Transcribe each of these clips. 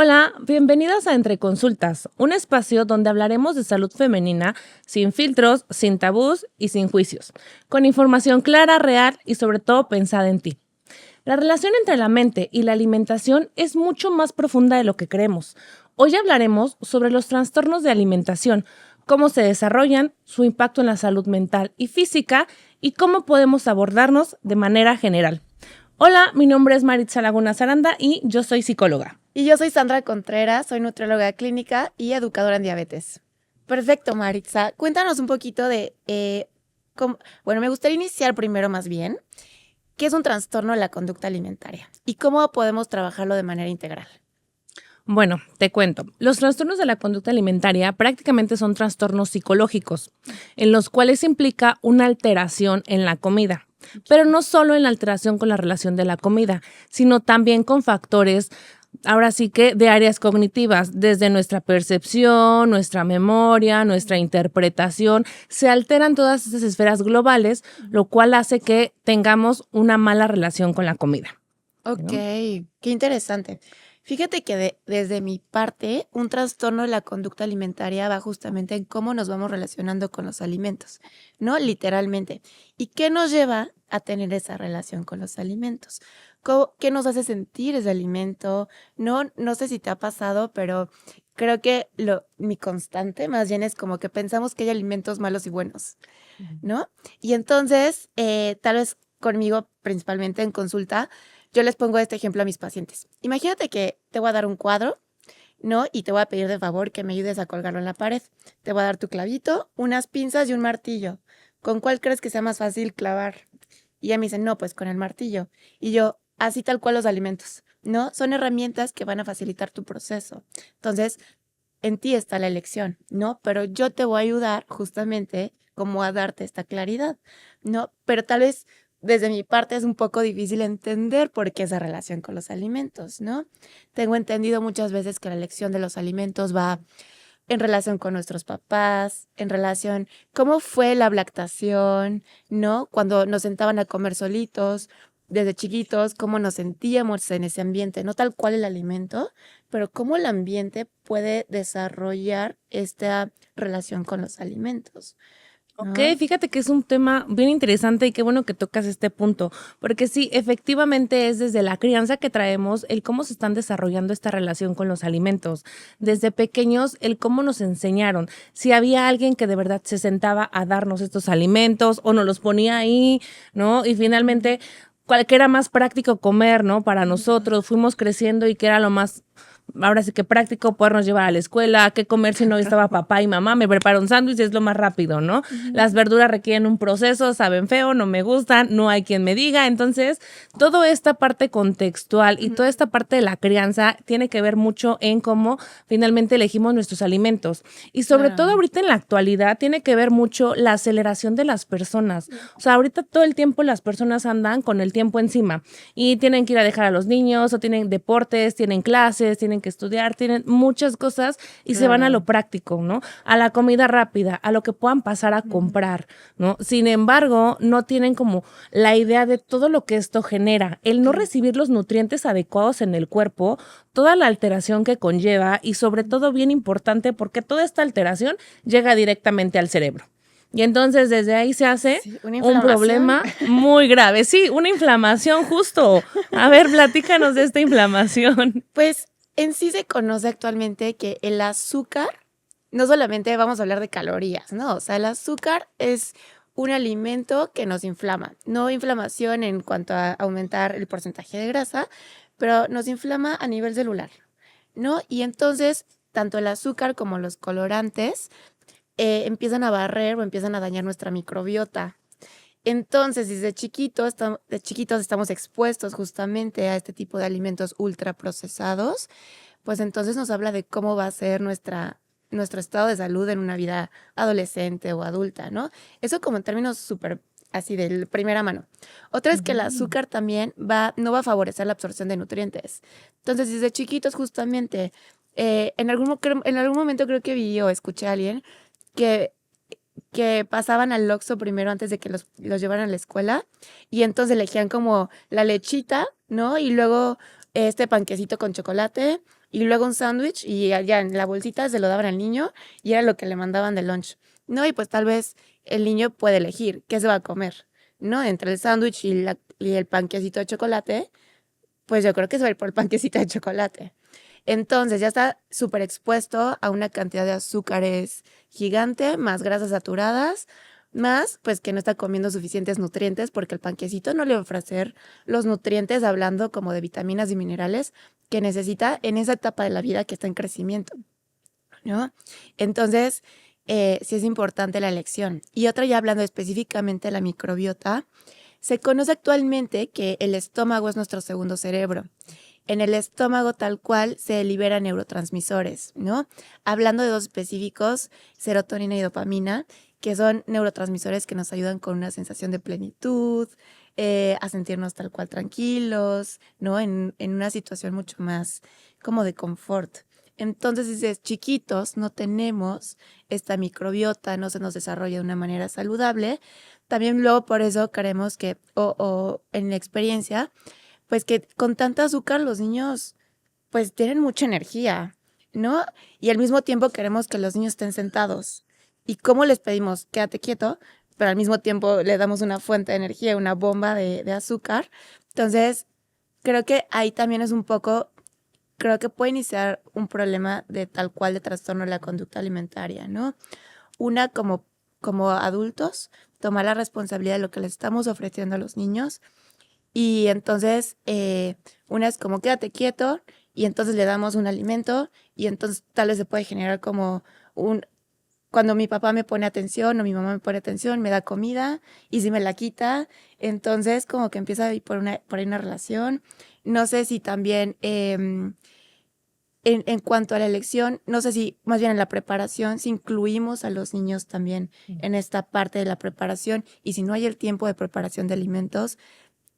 Hola, bienvenidas a Entre Consultas, un espacio donde hablaremos de salud femenina sin filtros, sin tabús y sin juicios, con información clara, real y sobre todo pensada en ti. La relación entre la mente y la alimentación es mucho más profunda de lo que creemos. Hoy hablaremos sobre los trastornos de alimentación, cómo se desarrollan, su impacto en la salud mental y física y cómo podemos abordarnos de manera general. Hola, mi nombre es Maritza Laguna Zaranda y yo soy psicóloga. Y yo soy Sandra Contreras, soy nutrióloga clínica y educadora en diabetes. Perfecto, Maritza. Cuéntanos un poquito me gustaría iniciar primero más bien, ¿qué es un trastorno de la conducta alimentaria? ¿Y cómo podemos trabajarlo de manera integral? Bueno, te cuento. Los trastornos de la conducta alimentaria prácticamente son trastornos psicológicos, en los cuales implica una alteración en la comida, pero no solo en la alteración con la relación de la comida, sino también con factores, ahora sí que de áreas cognitivas, desde nuestra percepción, nuestra memoria, nuestra interpretación, se alteran todas esas esferas globales, lo cual hace que tengamos una mala relación con la comida. Ok, ¿No? qué interesante. Fíjate que desde mi parte, un trastorno de la conducta alimentaria va justamente en cómo nos vamos relacionando con los alimentos, ¿no? Literalmente. ¿Y qué nos lleva a tener esa relación con los alimentos? ¿Qué nos hace sentir ese alimento? No sé si te ha pasado, pero creo que mi constante más bien es como que pensamos que hay alimentos malos y buenos, ¿no? Y entonces, tal vez conmigo, principalmente en consulta, yo les pongo este ejemplo a mis pacientes. Imagínate que te voy a dar un cuadro, ¿no? Y te voy a pedir de favor que me ayudes a colgarlo en la pared. Te voy a dar tu clavito, unas pinzas y un martillo. ¿Con cuál crees que sea más fácil clavar? Y ella me dice, no, pues con el martillo. Y yo, así tal cual los alimentos, ¿no? Son herramientas que van a facilitar tu proceso. Entonces, en ti está la elección, ¿no? Pero yo te voy a ayudar justamente como a darte esta claridad, ¿no? Pero tal vez desde mi parte es un poco difícil entender por qué esa relación con los alimentos, ¿no? Tengo entendido muchas veces que la elección de los alimentos va en relación con nuestros papás, en relación cómo fue la lactación, ¿no? Cuando nos sentaban a comer solitos, desde chiquitos, cómo nos sentíamos en ese ambiente, no tal cual el alimento, pero cómo el ambiente puede desarrollar esta relación con los alimentos, Ok, ¿no? fíjate que es un tema bien interesante y qué bueno que tocas este punto, porque sí, efectivamente es desde la crianza que traemos el cómo se están desarrollando esta relación con los alimentos. Desde pequeños, el cómo nos enseñaron, si había alguien que de verdad se sentaba a darnos estos alimentos o nos los ponía ahí, ¿no? Y finalmente, cuál que era más práctico comer, ¿no? Para nosotros, fuimos creciendo y que era lo más ahora sí que práctico podernos llevar a la escuela, qué comer si no estaba papá y mamá, me preparo un sándwich y es lo más rápido, ¿no? Las verduras requieren un proceso, saben feo, no me gustan, no hay quien me diga, entonces toda esta parte contextual y toda esta parte de la crianza tiene que ver mucho en cómo finalmente elegimos nuestros alimentos y sobre todo Claro. ahorita en la actualidad tiene que ver mucho la aceleración de las personas, o sea, ahorita todo el tiempo las personas andan con el tiempo encima y tienen que ir a dejar a los niños o tienen deportes, tienen clases, tienen que estudiar, tienen muchas cosas y se van a lo Claro. práctico, ¿no? A la comida rápida, a lo que puedan pasar a comprar, ¿no? Sin embargo, no tienen como la idea de todo lo que esto genera, el no recibir los nutrientes adecuados en el cuerpo, toda la alteración que conlleva y sobre todo bien importante porque toda esta alteración llega directamente al cerebro. Y entonces desde ahí se hace Sí, una un inflamación. problema muy grave. Sí, una inflamación justo. A ver, platícanos de esta inflamación. Pues en sí se conoce actualmente que el azúcar, no solamente vamos a hablar de calorías, ¿no? O sea, el azúcar es un alimento que nos inflama. No inflamación en cuanto a aumentar el porcentaje de grasa, pero nos inflama a nivel celular, ¿no? Y entonces, tanto el azúcar como los colorantes empiezan a barrer o empiezan a dañar nuestra microbiota. Entonces, de chiquitos estamos expuestos justamente a este tipo de alimentos ultraprocesados, pues entonces nos habla de cómo va a ser nuestro estado de salud en una vida adolescente o adulta, ¿no? Eso como en términos súper así de primera mano. Otra es que el azúcar también no va a favorecer la absorción de nutrientes. Entonces, desde chiquitos justamente, en algún momento creo que vi o escuché a alguien que pasaban al Oxxo primero antes de que los llevaran a la escuela y entonces elegían como la lechita, ¿no? Y luego este panquecito con chocolate y luego un sándwich y ya en la bolsita se lo daban al niño y era lo que le mandaban de lunch, ¿no? Y pues tal vez el niño puede elegir qué se va a comer, ¿no? Entre el sándwich y el panquecito de chocolate, pues yo creo que se va a ir por el panquecito de chocolate. Entonces ya está súper expuesto a una cantidad de azúcares gigante, más grasas saturadas, más pues que no está comiendo suficientes nutrientes porque el panquecito no le va a ofrecer los nutrientes, hablando como de vitaminas y minerales que necesita en esa etapa de la vida que está en crecimiento, ¿no? Entonces, sí es importante la elección. Y otra, ya hablando específicamente de la microbiota, se conoce actualmente que el estómago es nuestro segundo cerebro. En el estómago tal cual se liberan neurotransmisores, ¿no? Hablando de dos específicos, serotonina y dopamina, que son neurotransmisores que nos ayudan con una sensación de plenitud, a sentirnos tal cual tranquilos, ¿no? En una situación mucho más como de confort. Entonces, si desde chiquitos no tenemos esta microbiota, no se nos desarrolla de una manera saludable, también luego por eso creemos que, o en la experiencia, pues que con tanta azúcar los niños pues tienen mucha energía, ¿no? Y al mismo tiempo queremos que los niños estén sentados. ¿Y cómo les pedimos? Quédate quieto, pero al mismo tiempo le damos una fuente de energía, una bomba de azúcar. Entonces, creo que ahí también es un poco, creo que puede iniciar un problema de tal cual de trastorno de la conducta alimentaria, ¿no? Una como adultos, tomar la responsabilidad de lo que les estamos ofreciendo a los niños y entonces, una es como quédate quieto y entonces le damos un alimento y entonces tal vez se puede generar como cuando mi papá me pone atención o mi mamá me pone atención, me da comida y si me la quita, entonces como que empieza a ir por ahí una relación. No sé si también, en cuanto a la elección, no sé si más bien en la preparación, si incluimos a los niños también en esta parte de la preparación y si no hay el tiempo de preparación de alimentos,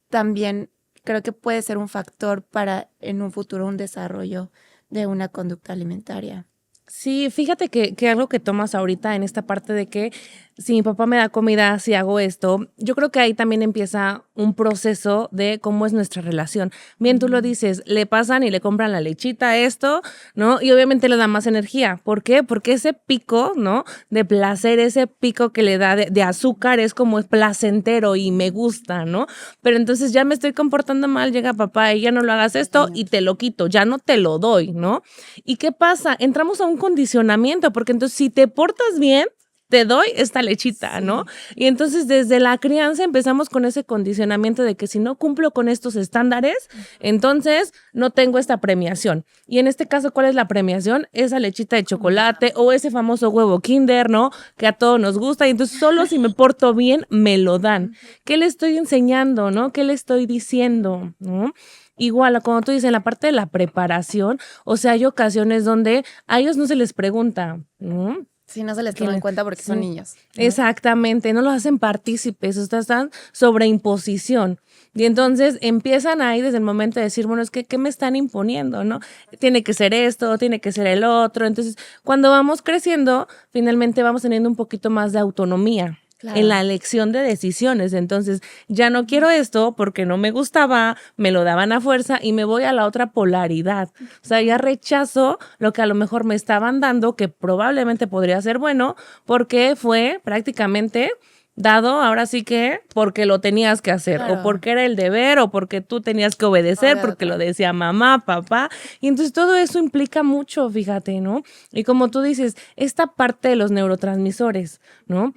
también creo que puede ser un factor para en un futuro un desarrollo de una conducta alimentaria. Sí, fíjate que algo que tomas ahorita en esta parte de que si mi papá me da comida, si hago esto, yo creo que ahí también empieza un proceso de cómo es nuestra relación. Bien, tú lo dices, le pasan y le compran la lechita, esto, ¿no? Y obviamente le da más energía. ¿Por qué? Porque ese pico, ¿no? De placer, ese pico que le da de azúcar es como placentero y me gusta, ¿no? Pero entonces ya me estoy comportando mal, llega papá y ya no lo hagas esto y te lo quito, ya no te lo doy, ¿no? ¿Y qué pasa? Entramos a un condicionamiento, porque entonces si te portas bien, te doy esta lechita, ¿no? Y entonces desde la crianza empezamos con ese condicionamiento de que si no cumplo con estos estándares, entonces no tengo esta premiación. Y en este caso, ¿cuál es la premiación? Esa lechita de chocolate o ese famoso huevo Kinder, ¿no? Que a todos nos gusta y entonces solo si me porto bien, me lo dan. ¿Qué le estoy enseñando, no? ¿Qué le estoy diciendo, no? Igual, como tú dices, en la parte de la preparación, o sea, hay ocasiones donde a ellos no se les pregunta, ¿no? Sí, no se les toma en cuenta porque son niños, ¿no? Exactamente, no los hacen partícipes, o sea, están sobre imposición. Y entonces empiezan ahí desde el momento de decir, bueno, es que, ¿qué me están imponiendo, no? Tiene que ser esto, tiene que ser el otro. Entonces, cuando vamos creciendo, finalmente vamos teniendo un poquito más de autonomía. Claro. En la elección de decisiones. Entonces, ya no quiero esto porque no me gustaba, me lo daban a fuerza y me voy a la otra polaridad. O sea, ya rechazo lo que a lo mejor me estaban dando, que probablemente podría ser bueno, porque fue prácticamente dado ahora sí que porque lo tenías que hacer, Claro. o porque era el deber, o porque tú tenías que obedecer, Obvio, porque claro. lo decía mamá, papá. Y entonces todo eso implica mucho, fíjate, ¿no? Y como tú dices, esta parte de los neurotransmisores, ¿no?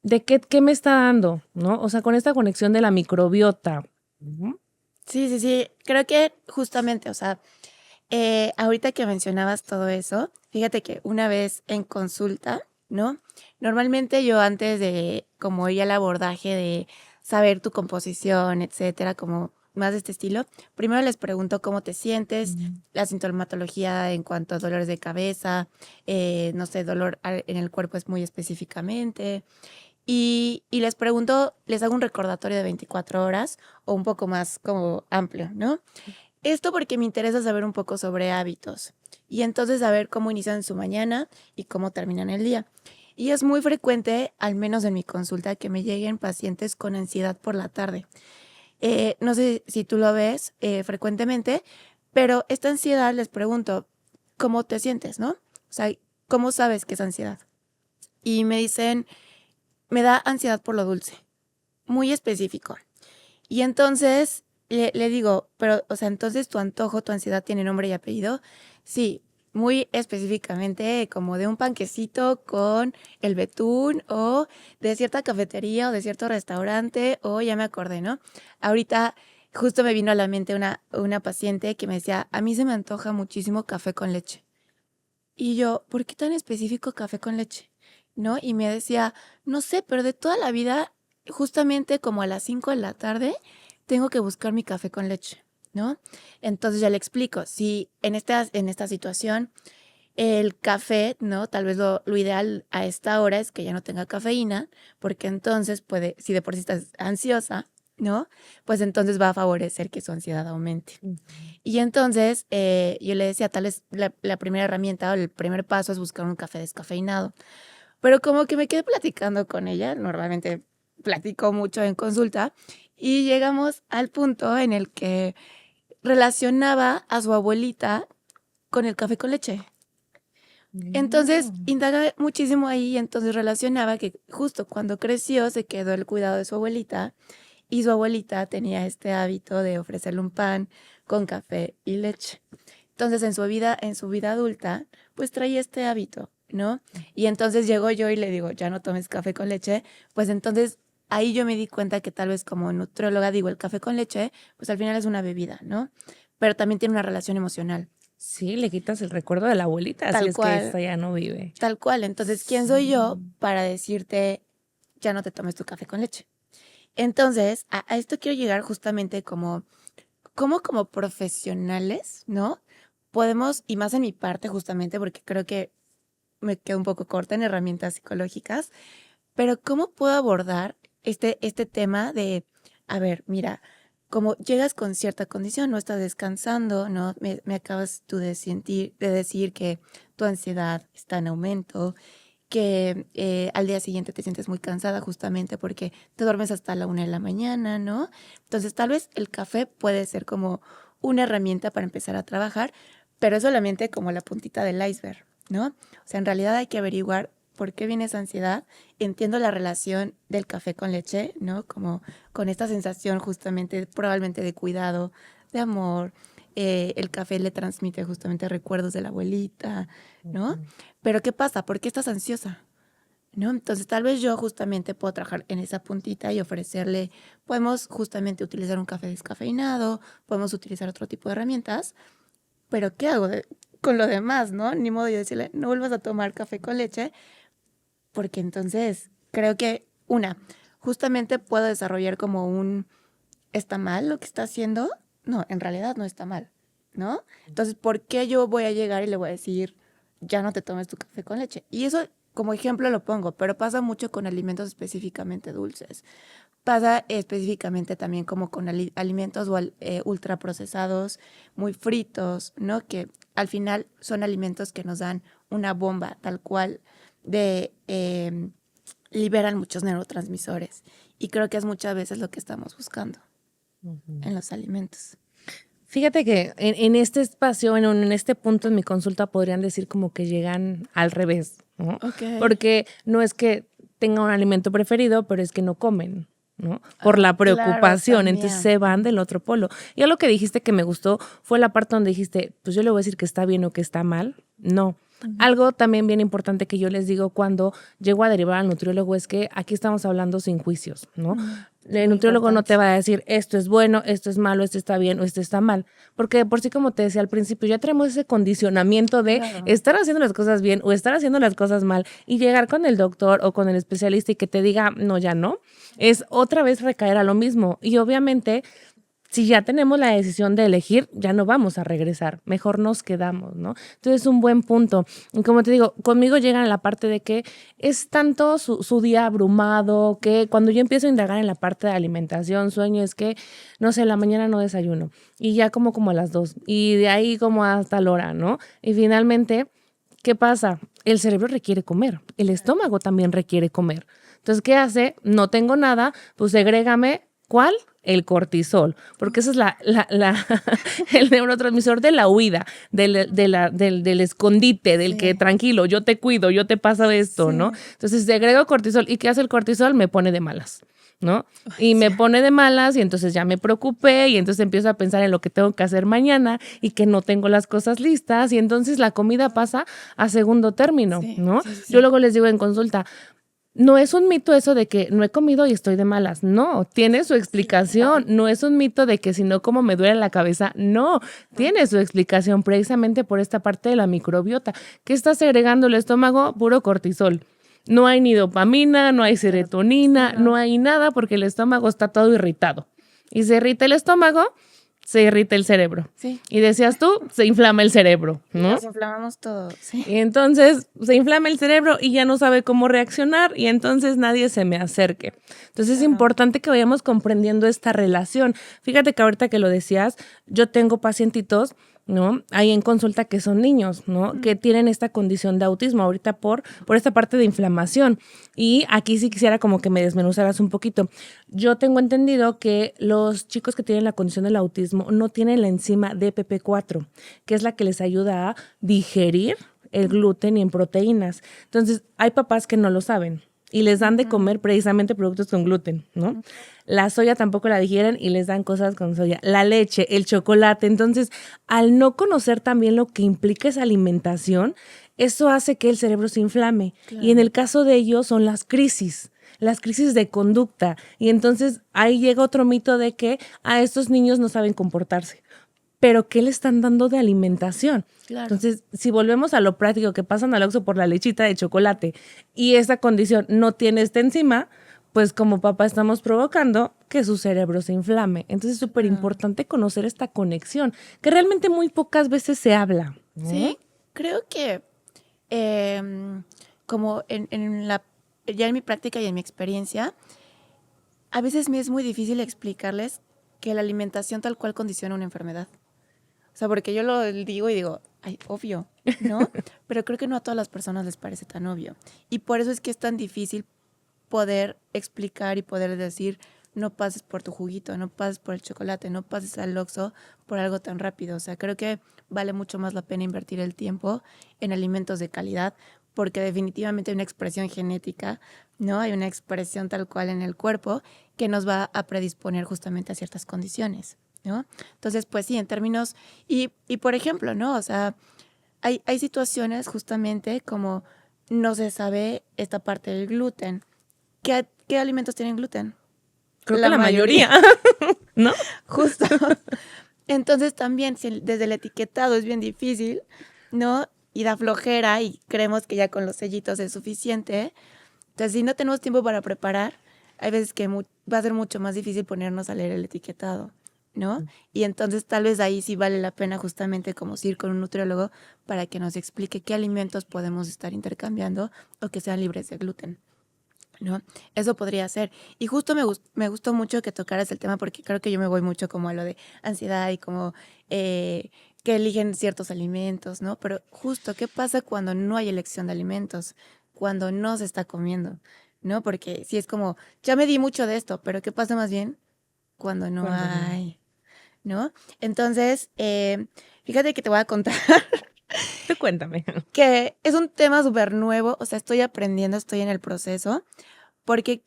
¿De qué me está dando? ¿No? O sea, con esta conexión de la microbiota. Ujú. Sí. Creo que justamente, o sea, ahorita que mencionabas todo eso, fíjate que una vez en consulta, ¿no? Normalmente yo antes de como ir al abordaje de saber tu composición, etcétera, como más de este estilo, primero les pregunto cómo te sientes, la sintomatología en cuanto a dolores de cabeza, no sé, dolor en el cuerpo es muy específicamente. Y les pregunto, les hago un recordatorio de 24 horas o un poco más como amplio, ¿no? Esto porque me interesa saber un poco sobre hábitos y entonces saber cómo inician su mañana y cómo terminan el día. Y es muy frecuente, al menos en mi consulta, que me lleguen pacientes con ansiedad por la tarde. No sé si tú lo ves frecuentemente, Pero esta ansiedad, les pregunto, ¿cómo te sientes, no? O sea, ¿cómo sabes que es ansiedad? Y me dicen, me da ansiedad por lo dulce, muy específico. Y entonces le digo, pero, o sea, entonces tu antojo, tu ansiedad tiene nombre y apellido. Sí, muy específicamente como de un panquecito con el betún o de cierta cafetería o de cierto restaurante o ya me acordé, ¿no? Ahorita justo me vino a la mente una paciente que me decía, a mí se me antoja muchísimo café con leche. Y yo, ¿por qué tan específico café con leche? ¿No? Y me decía, no sé, pero de toda la vida, justamente como a las 5 de la tarde, tengo que buscar mi café con leche, ¿no? Entonces ya le explico, si en esta situación el café, ¿no? Tal vez lo ideal a esta hora es que ya no tenga cafeína, porque entonces puede, si de por sí estás ansiosa, ¿no? Pues entonces va a favorecer que su ansiedad aumente. Ujú. Y entonces yo le decía, tal vez la primera herramienta o el primer paso es buscar un café descafeinado. Pero como que me quedé platicando con ella, normalmente platico mucho en consulta, y llegamos al punto en el que relacionaba a su abuelita con el café con leche. Entonces, Mm. indaga muchísimo ahí y entonces relacionaba que justo cuando creció se quedó el cuidado de su abuelita y su abuelita tenía este hábito de ofrecerle un pan con café y leche. Entonces, en su vida adulta, pues traía este hábito, ¿no? Y entonces llego yo y le digo, ya no tomes café con leche, pues entonces ahí yo me di cuenta que tal vez como nutrióloga digo, el café con leche, pues al final es una bebida, ¿no? Pero también tiene una relación emocional, Sí, le quitas el recuerdo de la abuelita, así tal es que cual, esta ya no vive. tal cual. Entonces, ¿quién soy yo Sí. para decirte, ya no te tomes tu café con leche? Entonces, a esto quiero llegar justamente como profesionales, ¿no? Podemos, y más en mi parte justamente, porque creo que me quedo un poco corta en herramientas psicológicas, pero ¿cómo puedo abordar este tema de, a ver, mira, como llegas con cierta condición, no estás descansando, ¿no? Me acabas tú de decir que tu ansiedad está en aumento, que al día siguiente te sientes muy cansada justamente porque te duermes hasta la 1 de la mañana, ¿no? Entonces tal vez el café puede ser como una herramienta para empezar a trabajar, pero es solamente como la puntita del iceberg, ¿no? O sea, en realidad hay que averiguar por qué viene esa ansiedad. Entiendo la relación del café con leche, ¿no? Como con esta sensación justamente probablemente de cuidado, de amor. El café le transmite justamente recuerdos de la abuelita, ¿no? Ujú. Pero ¿qué pasa? ¿Por qué estás ansiosa? ¿No? Entonces tal vez yo justamente puedo trabajar en esa puntita y ofrecerle, podemos justamente utilizar un café descafeinado, podemos utilizar otro tipo de herramientas, pero ¿qué hago con lo demás, no? Ni modo yo decirle, no vuelvas a tomar café con leche, porque entonces creo que justamente puedo desarrollar como ¿está mal lo que está haciendo? No, en realidad no está mal, ¿no? Entonces, ¿por qué yo voy a llegar y le voy a decir, ya no te tomes tu café con leche? Y eso como ejemplo lo pongo, pero pasa mucho con alimentos específicamente dulces. Pasa específicamente también como con alimentos ultraprocesados, muy fritos, ¿no? Que al final son alimentos que nos dan una bomba tal cual de liberan muchos neurotransmisores. Y creo que es muchas veces lo que estamos buscando Ujú. en los alimentos. Fíjate que en este espacio, en este punto en mi consulta podrían decir como que llegan al revés, ¿no? Ok. Porque no es que tenga un alimento preferido, pero es que no comen, ¿no? Por Ah, la claro, preocupación, entonces también. se van del otro polo. Y lo que dijiste que me gustó fue la parte donde dijiste, pues yo le voy a decir que está bien o que está mal. No. Ujú. Algo también bien importante que yo les digo cuando llego a derivar al nutriólogo es que aquí estamos hablando sin juicios, ¿no? Mm, El muy nutriólogo no te importante. va a decir esto es bueno, esto es malo, esto está bien o esto está mal, porque de por sí, como te decía al principio, ya tenemos ese condicionamiento de Claro. estar haciendo las cosas bien o estar haciendo las cosas mal y llegar con el doctor o con el especialista y que te diga, no, ya no, es otra vez recaer a lo mismo. Y obviamente, si ya tenemos la decisión de elegir, ya no vamos a regresar, mejor nos quedamos, ¿no? Entonces es un buen punto. Y como te digo, conmigo llegan a la parte de que es tanto su día abrumado que cuando yo empiezo a indagar en la parte de alimentación, sueño, es que, no sé, la mañana no desayuno y ya como a las 2 y de ahí como hasta la hora, ¿no? Y finalmente, ¿qué pasa? El cerebro requiere comer, el estómago también requiere comer. Entonces, ¿qué hace? No tengo nada, pues segrégame ¿Cuál? El cortisol, porque ese es el neurotransmisor de la huida, del escondite, del que Sí. tranquilo, yo te cuido, yo te paso esto, ¿no? Sí. Entonces segrego cortisol. ¿Y qué hace el cortisol? Me pone de malas, ¿no? Ay, Y sí. me pone de malas y entonces ya me preocupé y entonces empiezo a pensar en lo que tengo que hacer mañana y que no tengo las cosas listas y entonces la comida pasa a segundo término, Sí, ¿no? sí, sí, Yo sí. luego les digo en consulta, no es un mito eso de que no he comido y estoy de malas. No, tiene su explicación. No es un mito de que si no como me duele la cabeza. No, tiene su explicación precisamente por esta parte de la microbiota. ¿Qué está segregando el estómago? Puro cortisol. No hay ni dopamina, no hay serotonina, Sí, no no. hay nada porque el estómago está todo irritado. Y se irrita el estómago, se irrita el cerebro. Sí. Y decías tú, se inflama el cerebro, Y ¿no? nos inflamamos todo. Sí. Y entonces se inflama el cerebro y ya no sabe cómo reaccionar y entonces nadie se me acerque. Entonces es Claro. importante que vayamos comprendiendo esta relación. Fíjate que ahorita que lo decías, yo tengo pacientitos, ¿no? Ahí en consulta que son niños, ¿no? Que tienen esta condición de autismo ahorita por esta parte de inflamación. Y aquí sí quisiera como que me desmenuzaras un poquito. Yo tengo entendido que los chicos que tienen la condición del autismo no tienen la enzima DPP4, que es la que les ayuda a digerir el gluten y en proteínas. Entonces, hay papás que no lo saben y les dan de comer precisamente productos con gluten, ¿no? La soya tampoco la digieren y les dan cosas con soya. La leche, el chocolate. Entonces, al no conocer también lo que implica esa alimentación, eso hace que el cerebro se inflame. Claro. Y en el caso de ellos son las crisis de conducta. Y entonces ahí llega otro mito de que a estos niños no saben comportarse. Pero ¿qué le están dando de alimentación? Claro. Entonces, si volvemos a lo práctico, que pasan al Oxxo por la lechita de chocolate y esa condición no tiene esta enzima, pues como papá estamos provocando que su cerebro se inflame. Entonces es súper importante conocer esta conexión, que realmente muy pocas veces se habla, ¿no? Sí, creo que como ya en mi práctica y en mi experiencia, a veces me es muy difícil explicarles que la alimentación tal cual condiciona una enfermedad. O sea, porque yo lo digo y digo, ay, obvio, ¿no? Pero creo que no a todas las personas les parece tan obvio. Y por eso es que es tan difícil poder explicar y poder decir, no pases por tu juguito, no pases por el chocolate, no pases al Oxxo por algo tan rápido. O sea, creo que vale mucho más la pena invertir el tiempo en alimentos de calidad, porque definitivamente hay una expresión genética, ¿no? Hay una expresión tal cual en el cuerpo que nos va a predisponer justamente a ciertas condiciones, ¿no? Entonces, pues sí, en términos, y por ejemplo, ¿no? O sea, hay situaciones justamente como no se sabe esta parte del gluten. ¿Qué alimentos tienen gluten? Creo que la mayoría, ¿no? Justo. Entonces también, si desde el etiquetado es bien difícil, ¿no? Y da flojera y creemos que ya con los sellitos es suficiente. Entonces, si no tenemos tiempo para preparar, hay veces que va a ser mucho más difícil ponernos a leer el etiquetado, ¿no? Y entonces tal vez ahí sí vale la pena justamente como ir con un nutriólogo para que nos explique qué alimentos podemos estar intercambiando o que sean libres de gluten, ¿no? Eso podría ser. Y justo me gustó mucho que tocaras el tema porque creo que yo me voy mucho como a lo de ansiedad y como que eligen ciertos alimentos, ¿no? Pero justo, ¿qué pasa cuando no hay elección de alimentos? Cuando no se está comiendo, ¿no? Porque si es como, ya me di mucho de esto, pero ¿qué pasa más bien cuando no Cuando no. hay, ¿no? Entonces, fíjate que te voy a contar Tú cuéntame. que es un tema súper nuevo, o sea, estoy aprendiendo, estoy en el proceso, porque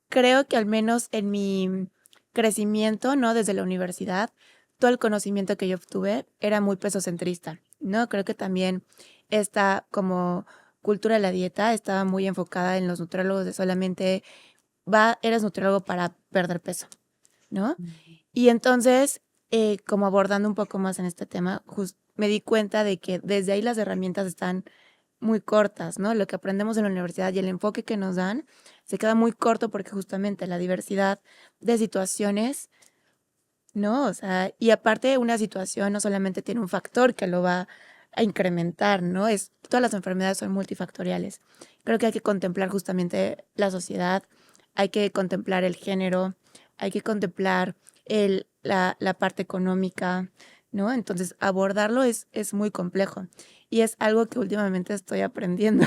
creo que al menos en mi crecimiento, ¿no? Desde la universidad, todo el conocimiento que yo obtuve era muy pesocentrista, ¿no? Creo que también esta como cultura de la dieta estaba muy enfocada en los nutriólogos de solamente eres nutriólogo para perder peso, ¿no? Y entonces, como abordando un poco más en este tema, me di cuenta de que desde ahí las herramientas están muy cortas, ¿no? Lo que aprendemos en la universidad y el enfoque que nos dan se queda muy corto porque justamente la diversidad de situaciones, ¿no? O sea, y aparte una situación no solamente tiene un factor que lo va a incrementar, ¿no? Todas las enfermedades son multifactoriales. Creo que hay que contemplar justamente la sociedad, hay que contemplar el género, hay que contemplar la parte económica, ¿no? Entonces, abordarlo es muy complejo y es algo que últimamente estoy aprendiendo,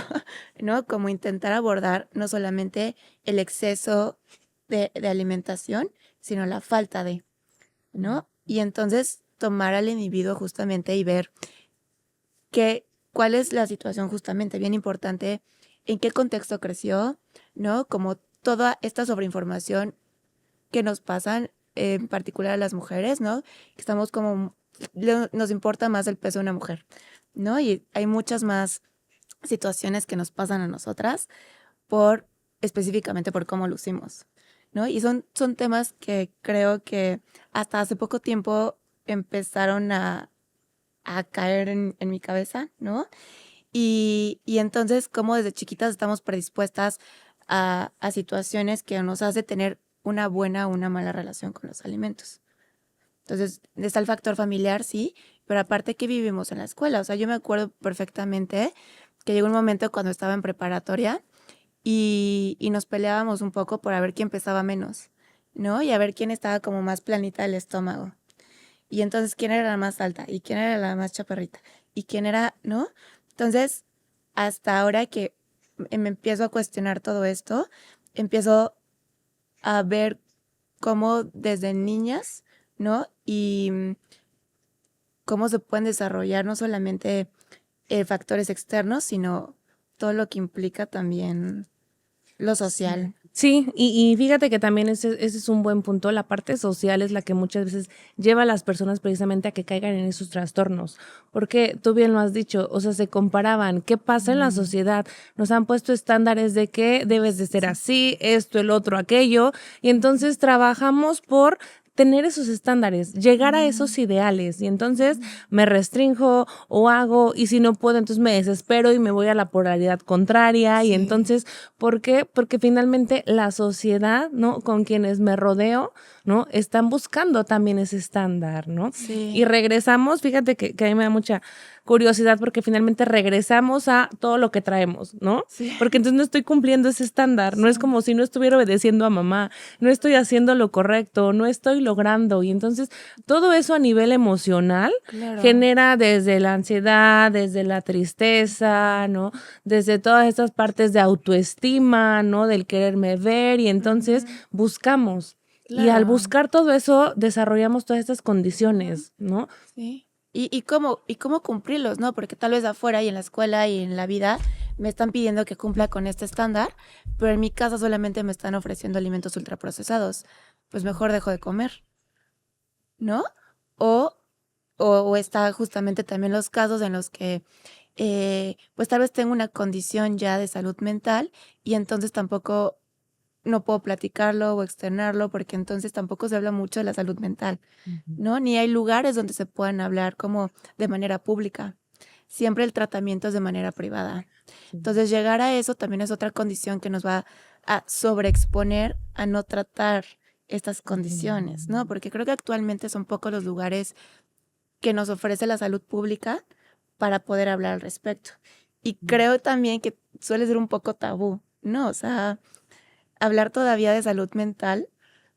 ¿no? Como intentar abordar no solamente el exceso de alimentación, sino la falta de, ¿no? Y entonces tomar al individuo justamente y ver cuál es la situación justamente, bien importante, en qué contexto creció, ¿no? Como toda esta sobreinformación que nos pasan, en particular a las mujeres, ¿no? Que estamos como, nos importa más el peso de una mujer, ¿no? Y hay muchas más situaciones que nos pasan a nosotras específicamente por cómo lucimos, ¿no? Y son temas que creo que hasta hace poco tiempo empezaron a caer en mi cabeza, ¿no? Y entonces, como desde chiquitas estamos predispuestas a situaciones que nos hace tener una buena o una mala relación con los alimentos. Entonces, está el factor familiar, sí, pero aparte que vivimos en la escuela. O sea, yo me acuerdo perfectamente que llegó un momento cuando estaba en preparatoria y nos peleábamos un poco por a ver quién pesaba menos, ¿no? Y a ver quién estaba como más planita del estómago. Y entonces, ¿quién era la más alta? ¿Y quién era la más chaparrita? ¿Y quién era, no? Entonces, hasta ahora que me empiezo a cuestionar todo esto, empiezo a ver cómo desde niñas, ¿no? Y cómo se pueden desarrollar no solamente factores externos, sino todo lo que implica también lo social. Sí, y fíjate que también ese es un buen punto. La parte social es la que muchas veces lleva a las personas precisamente a que caigan en esos trastornos. Porque tú bien lo has dicho, o sea, se comparaban. ¿Qué pasa en la sociedad? Nos han puesto estándares de que debes de ser así, esto, el otro, aquello. Y entonces trabajamos por tener esos estándares, llegar a esos ideales. Y entonces me restrinjo o hago, y si no puedo, entonces me desespero y me voy a la polaridad contraria. Y entonces, ¿por qué? Porque finalmente la sociedad, ¿no? Con quienes me rodeo, ¿no? Están buscando también ese estándar, ¿no? Sí. Y regresamos, fíjate que a mí me da mucha curiosidad porque finalmente regresamos a todo lo que traemos, ¿no? Sí. Porque entonces no estoy cumpliendo ese estándar, no es como si no estuviera obedeciendo a mamá, no estoy haciendo lo correcto, no estoy logrando. Y entonces todo eso a nivel emocional Claro. genera desde la ansiedad, desde la tristeza, ¿no? Desde todas estas partes de autoestima, ¿no? Del quererme ver y entonces buscamos. Y al Claro. buscar todo eso, desarrollamos todas estas condiciones, ¿no? Sí. Y cómo cumplirlos, ¿no? Porque tal vez afuera y en la escuela y en la vida me están pidiendo que cumpla con este estándar, pero en mi casa solamente me están ofreciendo alimentos ultraprocesados. Pues mejor dejo de comer, ¿no? O está justamente también los casos en los que pues tal vez tengo una condición ya de salud mental y entonces tampoco no puedo platicarlo o externarlo porque entonces tampoco se habla mucho de la salud mental, ¿no? Ni hay lugares donde se puedan hablar como de manera pública. Siempre el tratamiento es de manera privada. Entonces llegar a eso también es otra condición que nos va a sobreexponer a no tratar estas condiciones, ¿no? Porque creo que actualmente son pocos los lugares que nos ofrece la salud pública para poder hablar al respecto. Y creo también que suele ser un poco tabú, ¿no? O sea, hablar todavía de salud mental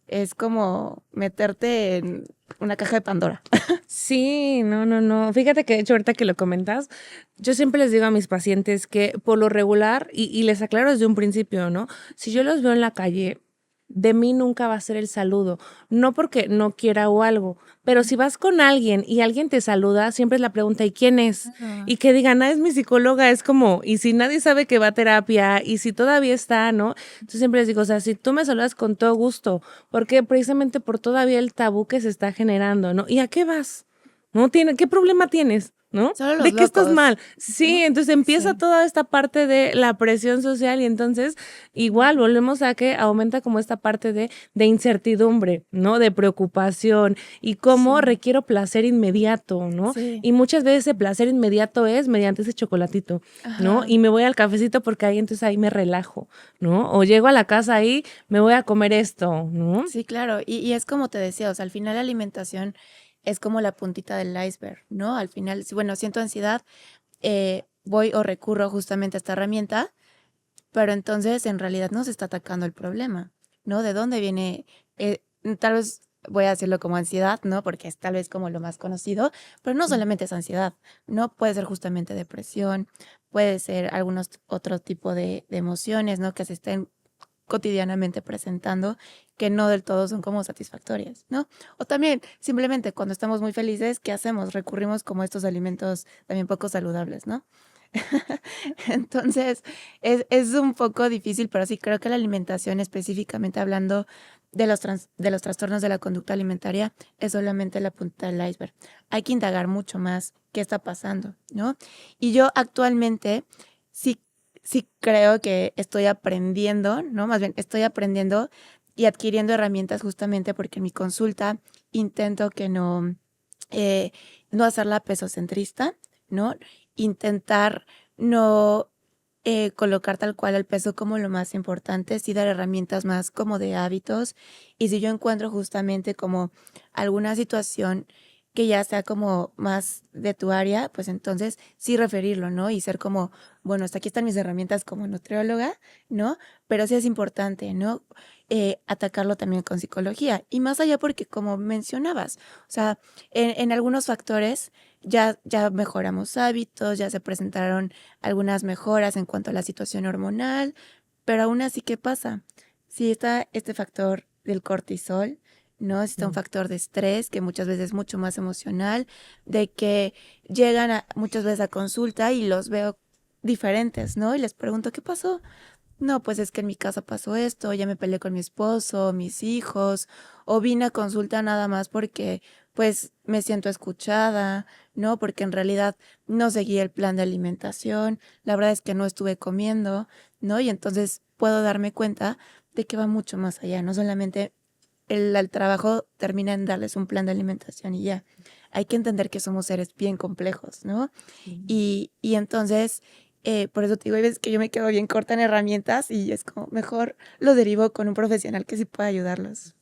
es como meterte en una caja de Pandora. Sí, no. Fíjate que de hecho ahorita que lo comentas, yo siempre les digo a mis pacientes que por lo regular, y les aclaro desde un principio, ¿no? Si yo los veo en la calle, de mí nunca va a ser el saludo, no porque no quiera o algo, pero si vas con alguien y alguien te saluda, siempre es la pregunta, ¿y quién es? Y que digan, es mi psicóloga, es como, y si nadie sabe que va a terapia, y si todavía está, ¿no? Entonces siempre les digo, o sea, si tú me saludas con todo gusto, porque precisamente por todavía el tabú que se está generando, ¿no? ¿Y a qué vas? ¿No? ¿Qué problema tienes? ¿No? Solo los ¿De qué estás locos, mal? Sí, ¿no? entonces empieza Sí. toda esta parte de la presión social y entonces igual volvemos a que aumenta como esta parte de incertidumbre, ¿no? De preocupación y cómo Sí. requiero placer inmediato, ¿no? Sí. Y muchas veces ese placer inmediato es mediante ese chocolatito, ¿no? Ajá. Y me voy al cafecito porque ahí entonces ahí me relajo, ¿no? O llego a la casa ahí, me voy a comer esto, ¿no? Sí, claro. Y es como te decía, o sea, al final la alimentación es como la puntita del iceberg, ¿no? Al final, si bueno, siento ansiedad, voy o recurro justamente a esta herramienta, pero entonces en realidad no se está atacando el problema, ¿no? ¿De dónde viene? Tal vez voy a decirlo como ansiedad, ¿no? Porque es tal vez como lo más conocido, pero no solamente es ansiedad, ¿no? Puede ser justamente depresión, puede ser algunos otro tipo de emociones, ¿no? Que se estén cotidianamente presentando que no del todo son como satisfactorias, ¿no? O también simplemente cuando estamos muy felices, ¿qué hacemos? Recurrimos como a estos alimentos también poco saludables, ¿no? Entonces, es un poco difícil, pero sí creo que la alimentación, específicamente hablando de los trastornos de la conducta alimentaria, es solamente la punta del iceberg. Hay que indagar mucho más qué está pasando, ¿no? Y yo actualmente sí creo que estoy aprendiendo, ¿no? Más bien, estoy aprendiendo y adquiriendo herramientas justamente porque en mi consulta intento que no hacerla pesocentrista, ¿no? Intentar no colocar tal cual el peso como lo más importante, sí dar herramientas más como de hábitos. Y si yo encuentro justamente como alguna situación que ya sea como más de tu área, pues entonces sí referirlo, ¿no? Y ser como, bueno, hasta aquí están mis herramientas como nutrióloga, ¿no? Pero sí es importante, ¿no? Atacarlo también con psicología. Y más allá porque, como mencionabas, o sea, en algunos factores ya mejoramos hábitos, ya se presentaron algunas mejoras en cuanto a la situación hormonal, pero aún así, ¿qué pasa? Si está este factor del cortisol, ¿no? Si está un factor de estrés, que muchas veces es mucho más emocional, de que llegan muchas veces a consulta y los veo diferentes, ¿no? Y les pregunto, ¿qué pasó? No, pues es que en mi casa pasó esto, ya me peleé con mi esposo, mis hijos, o vine a consulta nada más porque pues me siento escuchada, ¿no? Porque en realidad no seguí el plan de alimentación, la verdad es que no estuve comiendo, ¿no? Y entonces puedo darme cuenta de que va mucho más allá, no solamente el trabajo termina en darles un plan de alimentación y ya. Hay que entender que somos seres bien complejos, ¿no? Y entonces, por eso te digo, hay veces que yo me quedo bien corta en herramientas y es como mejor lo derivo con un profesional que sí pueda ayudarlos.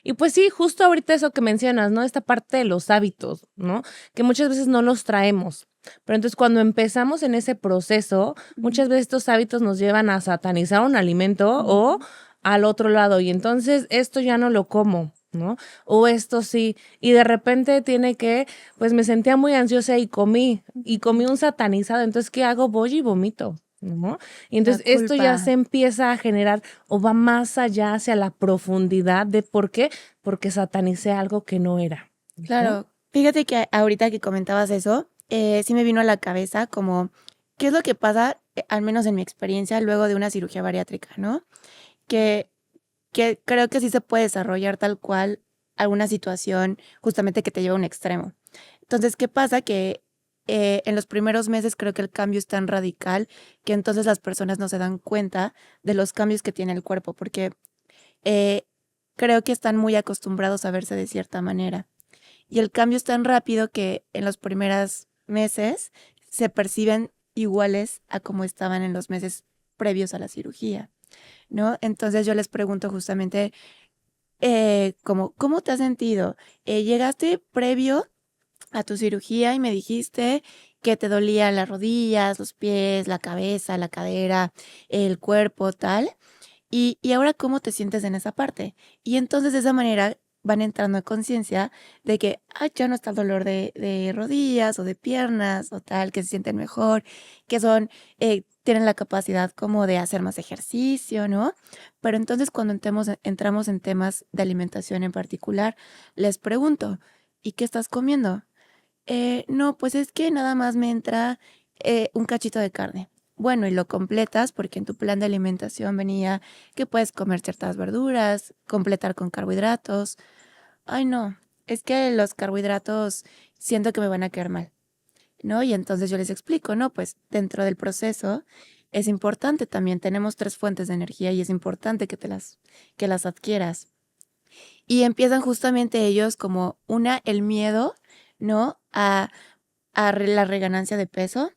Y pues sí, justo ahorita eso que mencionas, ¿no? Esta parte de los hábitos, ¿no? Que muchas veces no los traemos. Pero entonces cuando empezamos en ese proceso, muchas veces estos hábitos nos llevan a satanizar un alimento o al otro lado. Y entonces esto ya no lo como, ¿no? O esto sí. Y de repente tiene que, pues me sentía muy ansiosa y comí un satanizado. Entonces, ¿qué hago? Voy y vomito. ¿No? Y La entonces esto ya se culpa. empieza a generar o va más allá hacia la profundidad de por qué, porque satanicé algo que no era. ¿No? Claro, fíjate que ahorita que comentabas eso, sí me vino a la cabeza como, ¿qué es lo que pasa, al menos en mi experiencia, luego de una cirugía bariátrica, ¿no? Que, que creo que sí se puede desarrollar tal cual alguna situación justamente que te lleva a un extremo. Entonces, ¿qué pasa? Que en los primeros meses creo que el cambio es tan radical que entonces las personas no se dan cuenta de los cambios que tiene el cuerpo, porque eh, creo que están muy acostumbrados a verse de cierta manera. Y el cambio es tan rápido que en los primeros meses se perciben iguales a como estaban en los meses previos a la cirugía, ¿no? Entonces yo les pregunto justamente, como, ¿cómo te has sentido? ¿Llegaste previo a tu cirugía y me dijiste que te dolían las rodillas, los pies, la cabeza, la cadera, el cuerpo, tal? Y ahora, ¿cómo te sientes en esa parte? Y entonces de esa manera van entrando a conciencia de que ya no está el dolor de rodillas o de piernas o tal, que se sienten mejor, que tienen la capacidad como de hacer más ejercicio, ¿no? Pero entonces cuando entramos en temas de alimentación en particular, les pregunto, ¿y qué estás comiendo? No, pues es que nada más me entra un cachito de carne. Bueno, y lo completas porque en tu plan de alimentación venía que puedes comer ciertas verduras, completar con carbohidratos. Ay, no, es que los carbohidratos siento que me van a caer mal, ¿no? Y entonces yo les explico, ¿no? Pues dentro del proceso es importante también, tenemos tres fuentes de energía y es importante que las adquieras. Y empiezan justamente ellos como el miedo, ¿no? La reganancia de peso.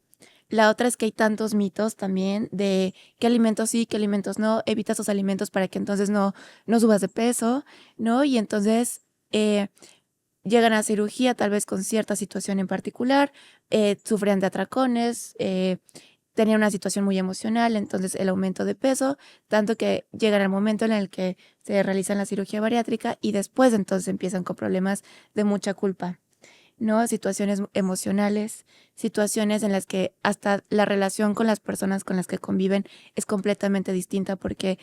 La otra es que hay tantos mitos también de qué alimentos sí, qué alimentos no, evita esos alimentos para que entonces no subas de peso, ¿no? Y entonces llegan a cirugía tal vez con cierta situación en particular, sufren de atracones, tenían una situación muy emocional, entonces el aumento de peso, tanto que llegan al momento en el que se realizan la cirugía bariátrica y después entonces empiezan con problemas de mucha culpa. ¿No? Situaciones emocionales, situaciones en las que hasta la relación con las personas con las que conviven es completamente distinta porque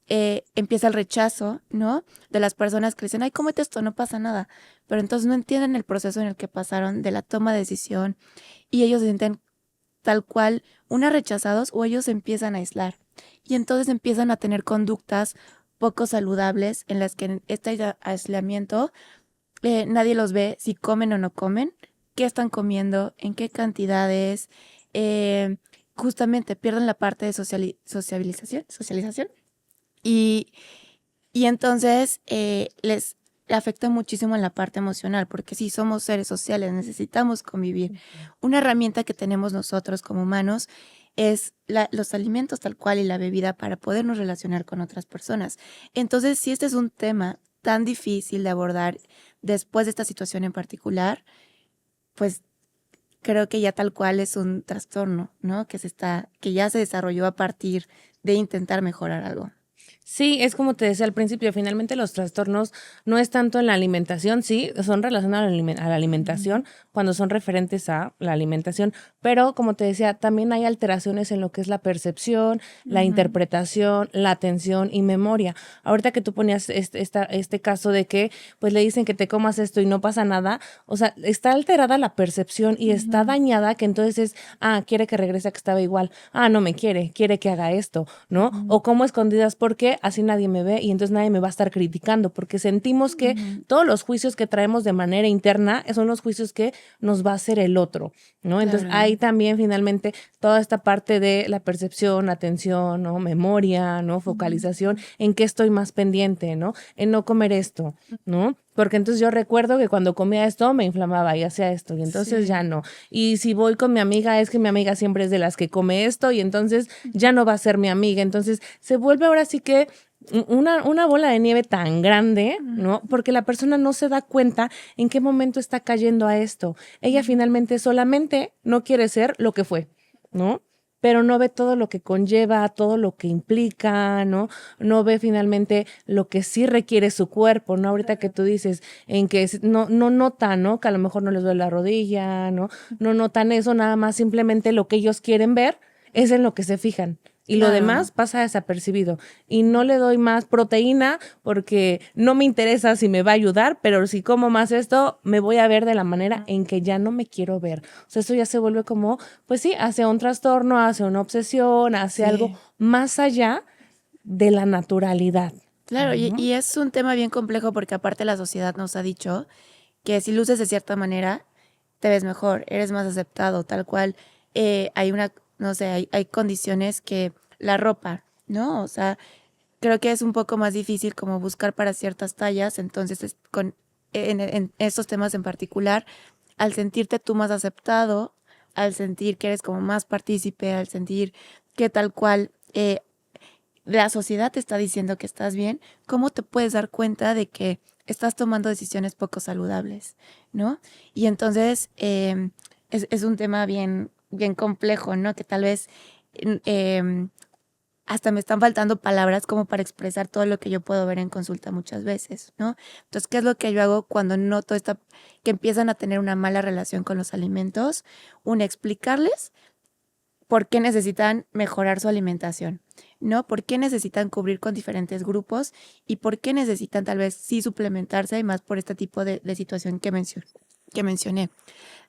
empieza el rechazo, ¿no? De las personas que dicen, ay, cómete esto, no pasa nada. Pero entonces no entienden el proceso en el que pasaron de la toma de decisión y ellos se sienten tal cual una rechazados o ellos se empiezan a aislar. Y entonces empiezan a tener conductas poco saludables en las que en este aislamiento nadie los ve si comen o no comen, qué están comiendo, en qué cantidades, eh, justamente pierden la parte de socialización y, y entonces les afecta muchísimo en la parte emocional, porque sí somos seres sociales, necesitamos convivir. Una herramienta que tenemos nosotros como humanos es los alimentos tal cual y la bebida para podernos relacionar con otras personas. Entonces, si este es un tema tan difícil de abordar después de esta situación en particular, pues creo que ya tal cual es un trastorno, ¿no? Que ya se desarrolló a partir de intentar mejorar algo. Sí, es como te decía al principio, finalmente los trastornos no es tanto en la alimentación, sí, son relacionados a la alimentación cuando son referentes a la alimentación, pero como te decía, también hay alteraciones en lo que es la percepción, la interpretación, la atención y memoria. Ahorita que tú ponías este caso de que pues le dicen que te comas esto y no pasa nada, o sea, está alterada la percepción y está dañada que entonces quiere que regrese a que estaba igual, no me quiere que haga esto, ¿no? O como escondidas porque así nadie me ve y entonces nadie me va a estar criticando, porque sentimos que todos los juicios que traemos de manera interna son los juicios que nos va a hacer el otro, ¿no? Entonces Claro. hay también finalmente toda esta parte de la percepción, atención, ¿no? Memoria, ¿no? Focalización, en qué estoy más pendiente, ¿no? En no comer esto, ¿no? Porque entonces yo recuerdo que cuando comía esto me inflamaba y hacía esto y entonces Sí. ya no. Y si voy con mi amiga, es que mi amiga siempre es de las que come esto y entonces ya no va a ser mi amiga. Entonces se vuelve ahora sí que una bola de nieve tan grande, ¿no? Porque la persona no se da cuenta en qué momento está cayendo a esto. Ella finalmente solamente no quiere ser lo que fue, ¿no? Pero no ve todo lo que conlleva, todo lo que implica, ¿no? No ve finalmente lo que sí requiere su cuerpo, ¿no? Ahorita que tú dices en que no notan, ¿no? Que a lo mejor no les duele la rodilla, ¿no? No notan eso, nada más simplemente lo que ellos quieren ver es en lo que se fijan. Y lo Claro. demás pasa desapercibido. Y no le doy más proteína porque no me interesa si me va a ayudar, pero si como más esto, me voy a ver de la manera en que ya no me quiero ver. O sea, eso ya se vuelve como, pues sí, hacia un trastorno, hacia una obsesión, hacia algo Sí. más allá de la naturalidad. Claro, y es un tema bien complejo porque aparte la sociedad nos ha dicho que si luces de cierta manera, te ves mejor, eres más aceptado, tal cual. Hay no sé, hay condiciones que la ropa, ¿no? O sea, creo que es un poco más difícil como buscar para ciertas tallas, entonces en estos temas en particular, al sentirte tú más aceptado, al sentir que eres como más partícipe, al sentir que tal cual la sociedad te está diciendo que estás bien, ¿cómo te puedes dar cuenta de que estás tomando decisiones poco saludables, ¿no? Y entonces es un tema bien complejo, ¿no? Que tal vez hasta me están faltando palabras como para expresar todo lo que yo puedo ver en consulta muchas veces, ¿no? Entonces, ¿qué es lo que yo hago cuando noto que empiezan a tener una mala relación con los alimentos? Explicarles por qué necesitan mejorar su alimentación, ¿no? ¿Por qué necesitan cubrir con diferentes grupos y por qué necesitan tal vez sí suplementarse y más por este tipo de situación que mencioné?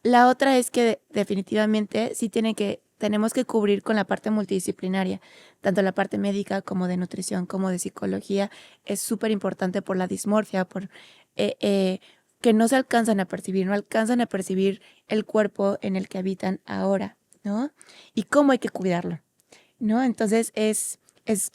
La otra es que definitivamente sí tenemos que cubrir con la parte multidisciplinaria, tanto la parte médica como de nutrición, como de psicología. Es súper importante por la dismorfia, por que no se alcanzan a percibir, no alcanzan a percibir el cuerpo en el que habitan ahora, ¿no? Y cómo hay que cuidarlo, ¿no? Entonces es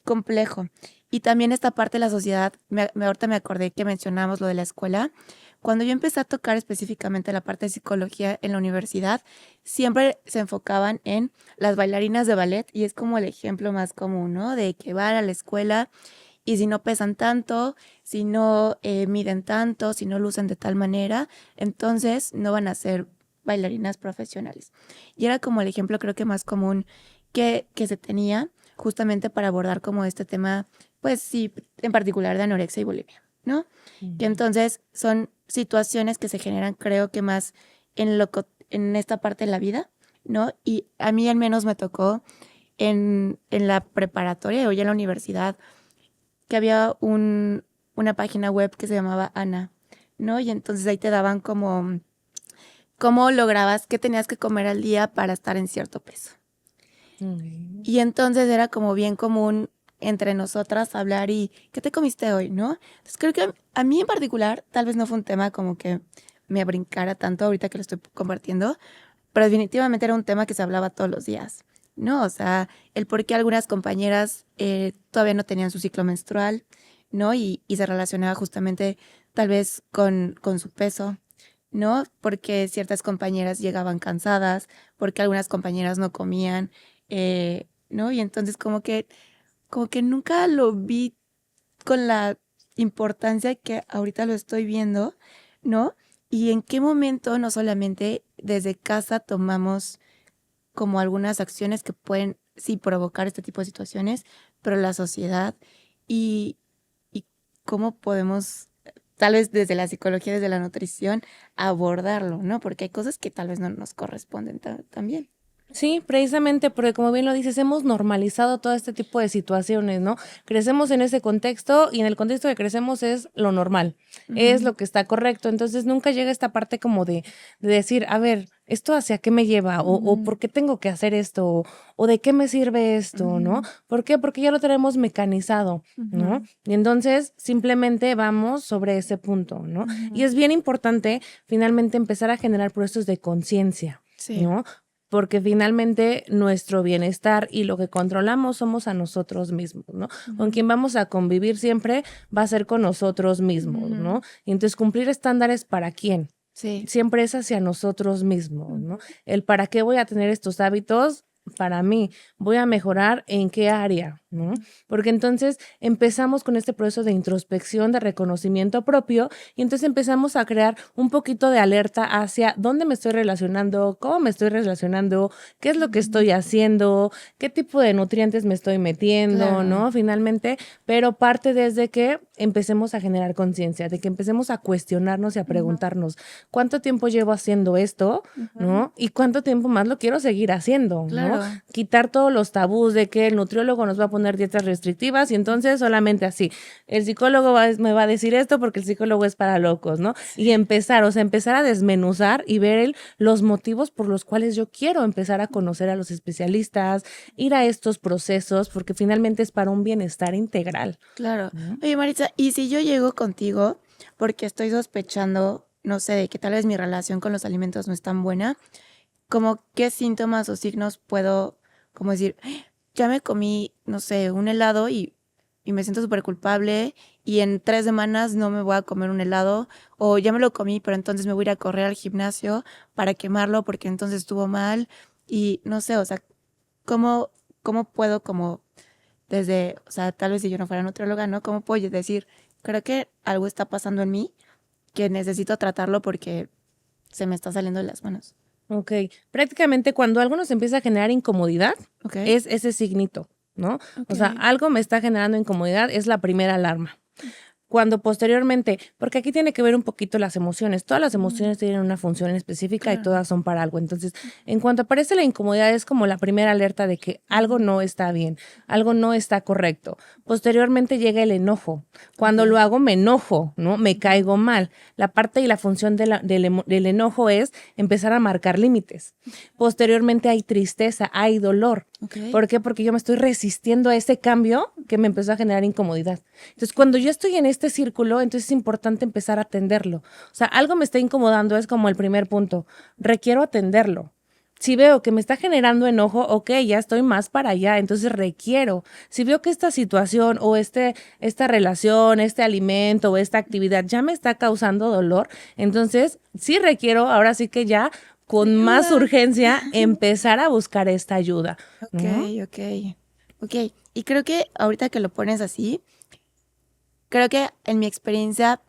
complejo. Y también esta parte de la sociedad, ahorita me acordé que mencionamos lo de la escuela. Cuando yo empecé a tocar específicamente la parte de psicología en la universidad, siempre se enfocaban en las bailarinas de ballet y es como el ejemplo más común, ¿no? De que van a la escuela y si no pesan tanto, si no miden tanto, si no lucen de tal manera, entonces no van a ser bailarinas profesionales. Y era como el ejemplo creo que más común que se tenía justamente para abordar como este tema, pues sí, en particular de anorexia y bulimia, ¿no? Que entonces son situaciones que se generan creo que más en esta parte de la vida, ¿no? Y a mí al menos me tocó en la preparatoria o ya en la universidad que había una página web que se llamaba Ana, ¿no? Y entonces ahí te daban como cómo lograbas qué tenías que comer al día para estar en cierto peso. Y entonces era como bien común entre nosotras hablar y ¿qué te comiste hoy, no? Entonces creo que a mí en particular tal vez no fue un tema como que me brincara tanto ahorita que lo estoy compartiendo, pero definitivamente era un tema que se hablaba todos los días, ¿no? O sea, el por qué algunas compañeras todavía no tenían su ciclo menstrual, ¿no? Y se relacionaba justamente tal vez con su peso, ¿no? Porque ciertas compañeras llegaban cansadas, porque algunas compañeras no comían, ¿no? Y entonces como que nunca lo vi con la importancia que ahorita lo estoy viendo, ¿no? Y en qué momento no solamente desde casa tomamos como algunas acciones que pueden, sí, provocar este tipo de situaciones, pero la sociedad y, y cómo podemos, tal vez desde la psicología, desde la nutrición, abordarlo, ¿no? Porque hay cosas que tal vez no nos corresponden también. Sí, precisamente porque como bien lo dices, hemos normalizado todo este tipo de situaciones, ¿no? Crecemos en ese contexto y en el contexto que crecemos es lo normal, es Ujú, lo que está correcto. Entonces nunca llega esta parte como de decir, a ver, ¿esto hacia qué me lleva? O ujú, ¿por qué tengo que hacer esto? O ¿de qué me sirve esto? ¿No? ujú, ¿Por qué? Porque ya lo tenemos mecanizado, ¿no? ujú, Y entonces simplemente vamos sobre ese punto, ¿no? Y ujú. es bien importante finalmente empezar a generar procesos de conciencia. Sí. ¿No? Porque finalmente nuestro bienestar y lo que controlamos somos a nosotros mismos, ¿no? Con Ujú, quien vamos a convivir siempre va a ser con nosotros mismos, ujú. ¿no? Y entonces cumplir estándares para quién, Sí. siempre es hacia nosotros mismos, ¿no? Ujú, El para qué voy a tener estos hábitos. Para mí, voy a mejorar en qué área, ¿no? Porque entonces empezamos con este proceso de introspección, de reconocimiento propio, y entonces empezamos a crear un poquito de alerta hacia dónde me estoy relacionando, cómo me estoy relacionando, qué es lo que ujú. estoy haciendo, qué tipo de nutrientes me estoy metiendo, Claro. ¿no? Finalmente, pero parte desde que empecemos a generar conciencia, de que empecemos a cuestionarnos y a Ujú, preguntarnos, ¿cuánto tiempo llevo haciendo esto? ujú. ¿No? ¿Y cuánto tiempo más lo quiero seguir haciendo? ¿No? Claro. Quitar todos los tabús de que el nutriólogo nos va a poner dietas restrictivas y entonces solamente así. El psicólogo me va a decir esto porque el psicólogo es para locos, ¿no? Y Sí. empezar, o sea, empezar a desmenuzar y ver los motivos por los cuales yo quiero empezar a conocer a los especialistas, ir a estos procesos, porque finalmente es para un bienestar integral. Claro. ¿No? Oye, Maritza, ¿y si yo llego contigo porque estoy sospechando, no sé, de que tal vez mi relación con los alimentos no es tan buena? ¿Como qué síntomas o signos puedo, como decir, ya me comí, no sé, un helado y me siento súper culpable y en 3 semanas no me voy a comer un helado o ya me lo comí, pero entonces me voy a ir a correr al gimnasio para quemarlo porque entonces estuvo mal y no sé, o sea, ¿cómo, cómo puedo como desde, o sea, tal vez si yo no fuera nutrióloga, ¿no? ¿Cómo puedo decir, creo que algo está pasando en mí que necesito tratarlo porque se me está saliendo de las manos? Ok, prácticamente cuando algo nos empieza a generar incomodidad, ¿Ok? es ese signito, ¿no? Ok. O sea, algo me está generando incomodidad, es la primera alarma. Cuando posteriormente, porque aquí tiene que ver un poquito las emociones, todas las Ujú, emociones tienen una función específica y claro. todas son para algo. Entonces, en cuanto aparece la incomodidad, es como la primera alerta de que algo Ujú, no está bien, algo no está correcto. Posteriormente llega el enojo. ok. Cuando lo hago, me enojo, ¿no? Me Ujú, caigo mal. La parte y la función del enojo es empezar a marcar límites. Posteriormente hay tristeza, hay dolor. ok. ¿Por qué? Porque yo me estoy resistiendo a ese cambio que me empezó a generar incomodidad. Entonces, cuando yo estoy en este círculo, entonces es importante empezar a atenderlo. O sea, algo me está incomodando, es como el primer punto. Requiero atenderlo. Si veo que me está generando enojo, ok, ya estoy más para allá, entonces requiero. Si veo que esta situación o esta relación, este alimento o esta actividad ya me está causando dolor, entonces sí requiero, ahora sí que ya con más Ayuda. urgencia, empezar a buscar esta ayuda, Ok, ¿no? ok. Ok. Y creo que ahorita que lo pones así, creo que en mi experiencia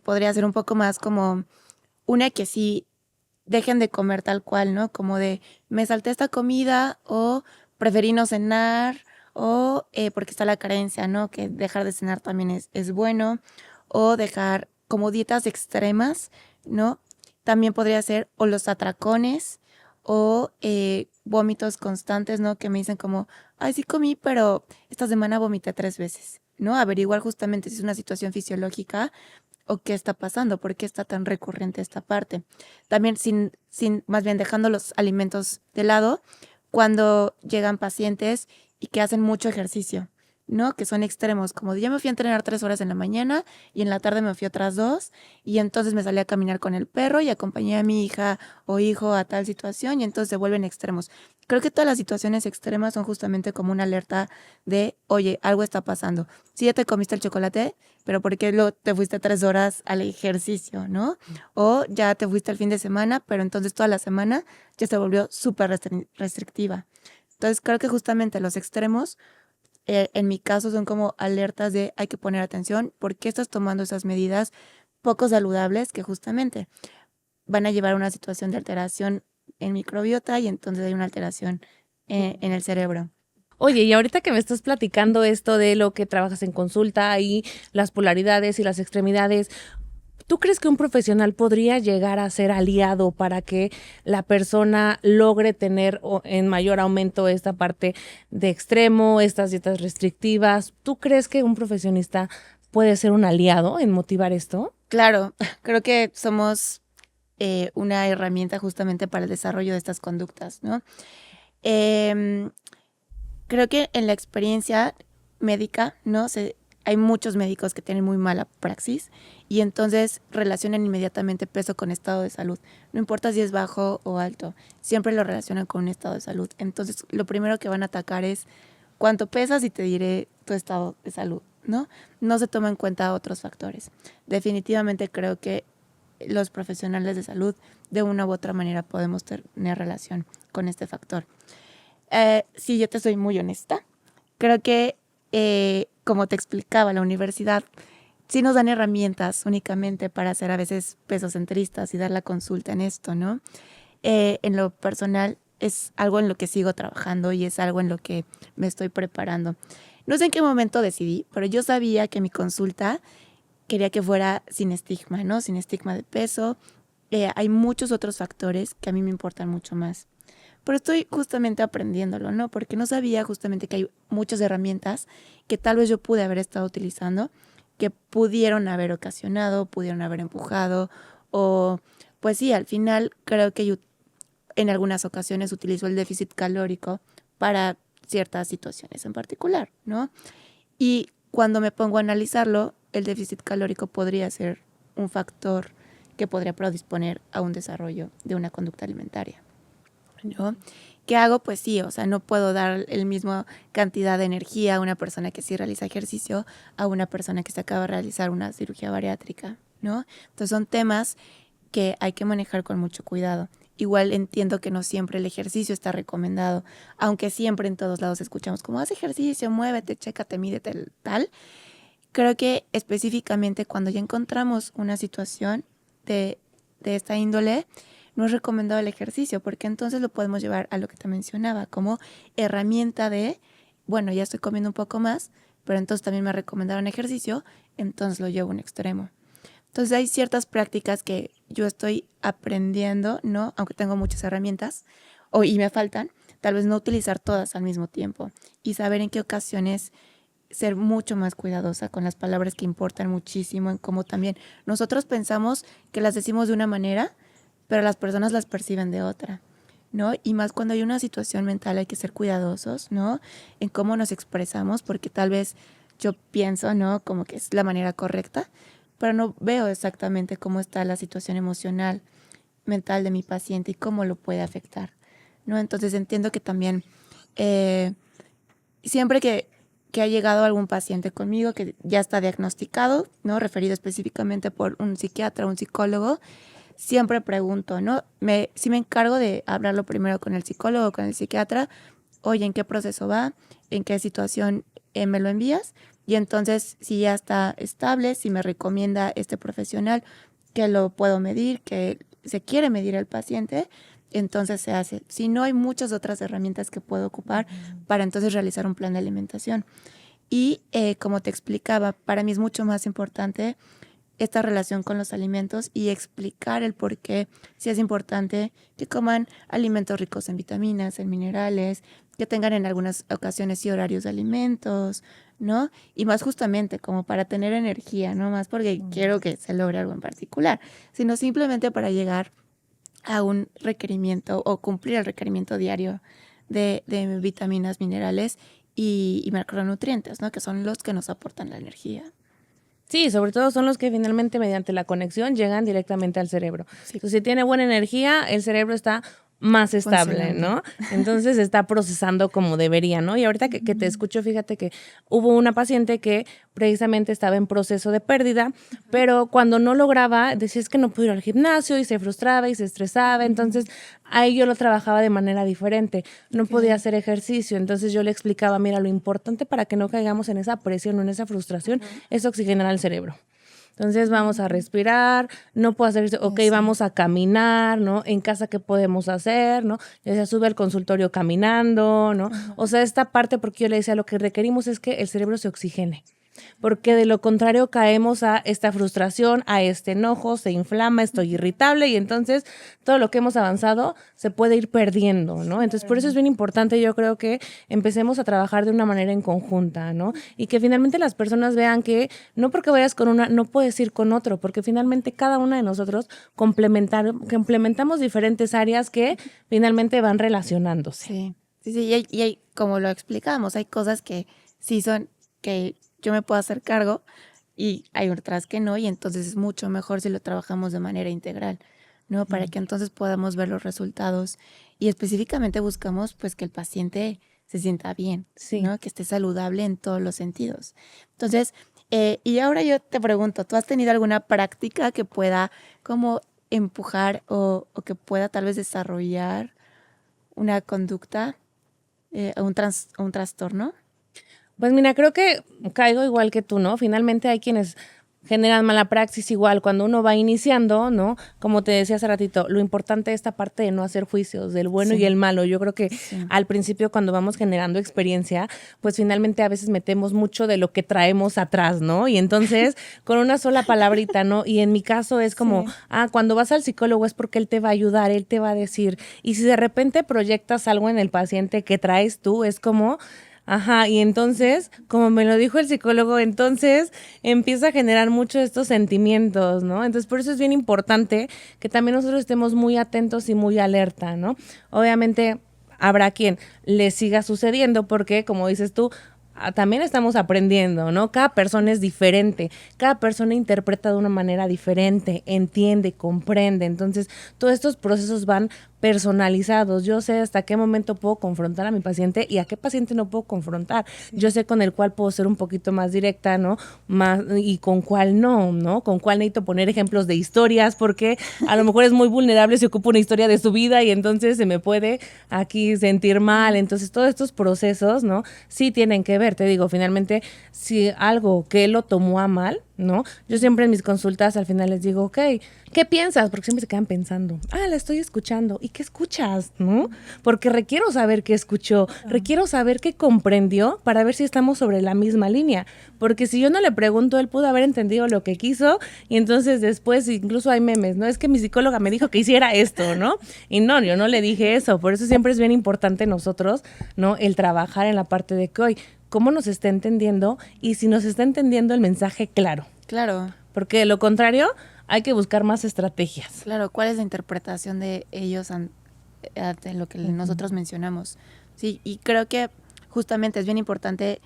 podría ser un poco más como una que sí dejen de comer tal cual, ¿no? Como de me salté esta comida o preferí no cenar o porque está la carencia, ¿no? Que dejar de cenar también es bueno o dejar como dietas extremas, ¿no? También podría ser o los atracones o vómitos constantes, ¿no? Que me dicen como, ay, sí comí, pero esta semana vomité 3 veces. ¿no? Averiguar justamente si es una situación fisiológica o qué está pasando, por qué está tan recurrente esta parte. También más bien dejando los alimentos de lado cuando llegan pacientes y que hacen mucho ejercicio, ¿no? Que son extremos, como yo me fui a entrenar 3 horas en la mañana y en la tarde me fui otras 2 y entonces me salí a caminar con el perro y acompañé a mi hija o hijo a tal situación y entonces se vuelven extremos. Creo que todas las situaciones extremas son justamente como una alerta de, oye, algo está pasando. Si ya te comiste el chocolate, pero ¿por qué te fuiste 3 horas al ejercicio, no? O ya te fuiste el fin de semana, pero entonces toda la semana ya se volvió súper restrictiva. Entonces creo que justamente los extremos, en mi caso, son como alertas de hay que poner atención, ¿por qué estás tomando esas medidas poco saludables que justamente van a llevar a una situación de alteración en microbiota y entonces hay una alteración en el cerebro? Oye, y ahorita que me estás platicando esto de lo que trabajas en consulta y las polaridades y las extremidades, ¿tú crees que un profesional podría llegar a ser aliado para que la persona logre tener en mayor aumento esta parte de extremo, estas dietas restrictivas? ¿Tú crees que un profesionista puede ser un aliado en motivar esto? Claro, creo que somos una herramienta justamente para el desarrollo de estas conductas, ¿no? Em, Creo que en la experiencia médica, ¿no? Hay muchos médicos que tienen muy mala praxis y entonces relacionan inmediatamente peso con estado de salud. No importa si es bajo o alto, siempre lo relacionan con un estado de salud. Entonces, lo primero que van a atacar es cuánto pesas y te diré tu estado de salud, ¿no? No se toma en cuenta otros factores. Definitivamente creo que los profesionales de salud, de una u otra manera, podemos tener relación con este factor. Sí, yo te soy muy honesta. Creo que, como te explicaba, la universidad sí nos dan herramientas únicamente para hacer a veces pesocentristas y dar la consulta en esto, ¿no? En lo personal es algo en lo que sigo trabajando y es algo en lo que me estoy preparando. No sé en qué momento decidí, pero yo sabía que mi consulta quería que fuera sin estigma, ¿no? Sin estigma de peso. Hay muchos otros factores que a mí me importan mucho más. Pero estoy justamente aprendiéndolo, ¿no? Porque no sabía justamente que hay muchas herramientas que tal vez yo pude haber estado utilizando, que pudieron haber ocasionado, pudieron haber empujado, o pues sí, al final creo que yo en algunas ocasiones utilizo el déficit calórico para ciertas situaciones en particular, ¿no? Y cuando me pongo a analizarlo, el déficit calórico podría ser un factor que podría predisponer a un desarrollo de una conducta alimentaria, ¿no? ¿Qué hago? Pues sí, o sea, no puedo dar el mismo cantidad de energía a una persona que sí realiza ejercicio a una persona que se acaba de realizar una cirugía bariátrica, ¿no? Entonces son temas que hay que manejar con mucho cuidado. Igual entiendo que no siempre el ejercicio está recomendado, aunque siempre en todos lados escuchamos como haz ejercicio, muévete, chécate, mídete, tal. Creo que específicamente cuando ya encontramos una situación de esta índole, no es recomendado el ejercicio, porque entonces lo podemos llevar a lo que te mencionaba, como herramienta de, bueno, ya estoy comiendo un poco más, pero entonces también me recomendaron ejercicio, entonces lo llevo a un extremo. Entonces hay ciertas prácticas que yo estoy aprendiendo, ¿no? Aunque tengo muchas herramientas y me faltan, tal vez no utilizar todas al mismo tiempo y saber en qué ocasiones ser mucho más cuidadosa con las palabras que importan muchísimo, en cómo también nosotros pensamos que las decimos de una manera, pero las personas las perciben de otra, ¿no? Y más cuando hay una situación mental hay que ser cuidadosos, ¿no? En cómo nos expresamos, porque tal vez yo pienso, ¿no? Como que es la manera correcta, pero no veo exactamente cómo está la situación emocional, mental de mi paciente y cómo lo puede afectar, ¿no? Entonces entiendo que también siempre que ha llegado algún paciente conmigo que ya está diagnosticado, ¿no? Referido específicamente por un psiquiatra o un psicólogo, siempre pregunto, ¿no? Sí me encargo de hablarlo primero con el psicólogo o con el psiquiatra, oye, ¿en qué proceso va? ¿En qué situación me lo envías? Y entonces, si ya está estable, si me recomienda este profesional que lo puedo medir, que se quiere medir el paciente, entonces se hace. Si no, hay muchas otras herramientas que puedo ocupar para entonces realizar un plan de alimentación. Y como te explicaba, para mí es mucho más importante esta relación con los alimentos y explicar el por qué sí es importante que coman alimentos ricos en vitaminas, en minerales, que tengan en algunas ocasiones sí horarios de alimentos, ¿no? Y más justamente como para tener energía, no más porque quiero que se logre algo en particular, sino simplemente para llegar a un requerimiento o cumplir el requerimiento diario de vitaminas, minerales y macronutrientes, ¿no? Que son los que nos aportan la energía. Sí, sobre todo son los que finalmente mediante la conexión llegan directamente al cerebro. Sí. Entonces, si tiene buena energía, el cerebro está más estable, ¿no? Entonces está procesando como debería, ¿no? Y ahorita que te escucho, fíjate que hubo una paciente que precisamente estaba en proceso de pérdida, pero cuando no lograba, decía es que no pudo ir al gimnasio y se frustraba y se estresaba, entonces ahí yo lo trabajaba de manera diferente, no podía hacer ejercicio, entonces yo le explicaba, mira, lo importante para que no caigamos en esa presión o en esa frustración es oxigenar al cerebro. Entonces vamos a respirar, no puedo hacer eso, ok, vamos a caminar, ¿no? En casa, ¿qué podemos hacer, no? Ya se sube al consultorio caminando, ¿no? O sea, esta parte, porque yo le decía, lo que requerimos es que el cerebro se oxigene. Porque de lo contrario caemos a esta frustración, a este enojo, se inflama, estoy irritable y entonces todo lo que hemos avanzado se puede ir perdiendo, ¿no? Entonces por eso es bien importante, yo creo que empecemos a trabajar de una manera en conjunta, ¿no? Y que finalmente las personas vean que no porque vayas con una, no puedes ir con otro, porque finalmente cada una de nosotros complementamos diferentes áreas que finalmente van relacionándose. Sí, y hay, como lo explicamos, hay cosas que sí son, que yo me puedo hacer cargo y hay otras que no, y entonces es mucho mejor si lo trabajamos de manera integral, ¿no? Para que entonces podamos ver los resultados y específicamente buscamos pues que el paciente se sienta bien, ¿no? Que esté saludable en todos los sentidos. Entonces, y ahora yo te pregunto, ¿tú has tenido alguna práctica que pueda como empujar o que pueda tal vez desarrollar una conducta, un trastorno? Pues mira, creo que caigo igual que tú, ¿no? Finalmente hay quienes generan mala praxis igual cuando uno va iniciando, ¿no? Como te decía hace ratito, lo importante es esta parte de no hacer juicios del bueno y el malo. Yo creo que al principio cuando vamos generando experiencia, pues finalmente a veces metemos mucho de lo que traemos atrás, ¿no? Y entonces con una sola palabrita, ¿no? Y en mi caso es como, cuando vas al psicólogo es porque él te va a ayudar, él te va a decir. Y si de repente proyectas algo en el paciente que traes tú, es como... Ajá, y entonces, como me lo dijo el psicólogo, entonces empieza a generar mucho estos sentimientos, ¿no? Entonces, por eso es bien importante que también nosotros estemos muy atentos y muy alerta, ¿no? Obviamente, habrá quien le siga sucediendo porque, como dices tú, también estamos aprendiendo, ¿no? Cada persona es diferente, cada persona interpreta de una manera diferente, entiende, comprende. Entonces, todos estos procesos van personalizados. Yo sé hasta qué momento puedo confrontar a mi paciente y a qué paciente no puedo confrontar. Yo sé con el cual puedo ser un poquito más directa, ¿no? Más, y con cuál no, ¿no? Con cuál necesito poner ejemplos de historias porque a lo mejor es muy vulnerable si ocupo una historia de su vida y entonces se me puede aquí sentir mal. Entonces, todos estos procesos, ¿no? Sí tienen que ver. Te digo, finalmente, si algo que él lo tomó a mal, ¿no? Yo siempre en mis consultas al final les digo, ok, ¿qué piensas? Porque siempre se quedan pensando, la estoy escuchando. ¿Y qué escuchas? ¿No? Porque requiero saber qué escuchó, requiero saber qué comprendió para ver si estamos sobre la misma línea. Porque si yo no le pregunto, él pudo haber entendido lo que quiso y entonces después incluso hay memes, ¿no? Es que mi psicóloga me dijo que hiciera esto, ¿no? Y no, yo no le dije eso. Por eso siempre es bien importante nosotros, ¿no? El trabajar en la parte de que hoy, cómo nos está entendiendo y si nos está entendiendo el mensaje claro. Claro. Porque de lo contrario, hay que buscar más estrategias. Claro, ¿cuál es la interpretación de ellos ante lo que nosotros mencionamos? Sí, y creo que justamente es bien importante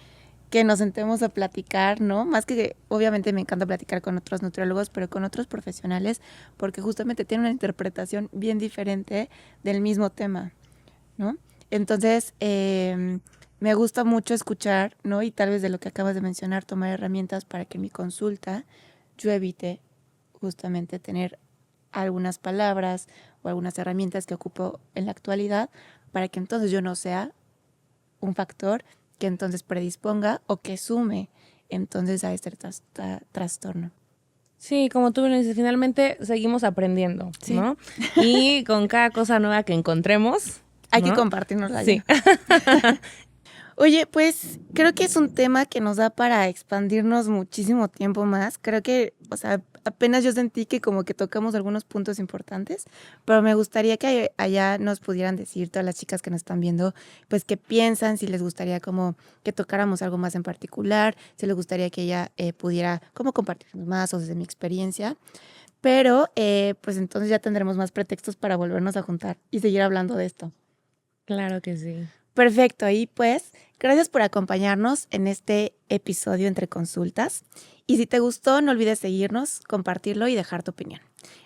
que nos sentemos a platicar, ¿no? Más que obviamente me encanta platicar con otros nutriólogos, pero con otros profesionales, porque justamente tienen una interpretación bien diferente del mismo tema, ¿no? Entonces, me gusta mucho escuchar, ¿no? Y tal vez de lo que acabas de mencionar, tomar herramientas para que en mi consulta yo evite justamente tener algunas palabras o algunas herramientas que ocupo en la actualidad para que entonces yo no sea un factor que entonces predisponga o que sume entonces a este trastorno. Sí, como tú me dices, finalmente seguimos aprendiendo, ¿no? Y con cada cosa nueva que encontremos, hay ¿no? que compartirnosla. Sí. Oye, pues creo que es un tema que nos da para expandirnos muchísimo tiempo más. Creo que, o sea, apenas yo sentí que como que tocamos algunos puntos importantes, pero me gustaría que allá nos pudieran decir todas las chicas que nos están viendo, pues qué piensan, si les gustaría como que tocáramos algo más en particular, si les gustaría que ella pudiera como compartirnos más o desde mi experiencia. Pero pues entonces ya tendremos más pretextos para volvernos a juntar y seguir hablando de esto. Claro que sí. Perfecto, y pues gracias por acompañarnos en este episodio entre consultas. Y si te gustó, no olvides seguirnos, compartirlo y dejar tu opinión.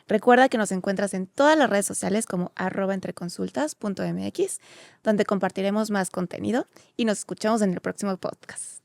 Recuerda que nos encuentras en todas las redes sociales como @entreconsultas.mx, donde compartiremos más contenido y nos escuchamos en el próximo podcast.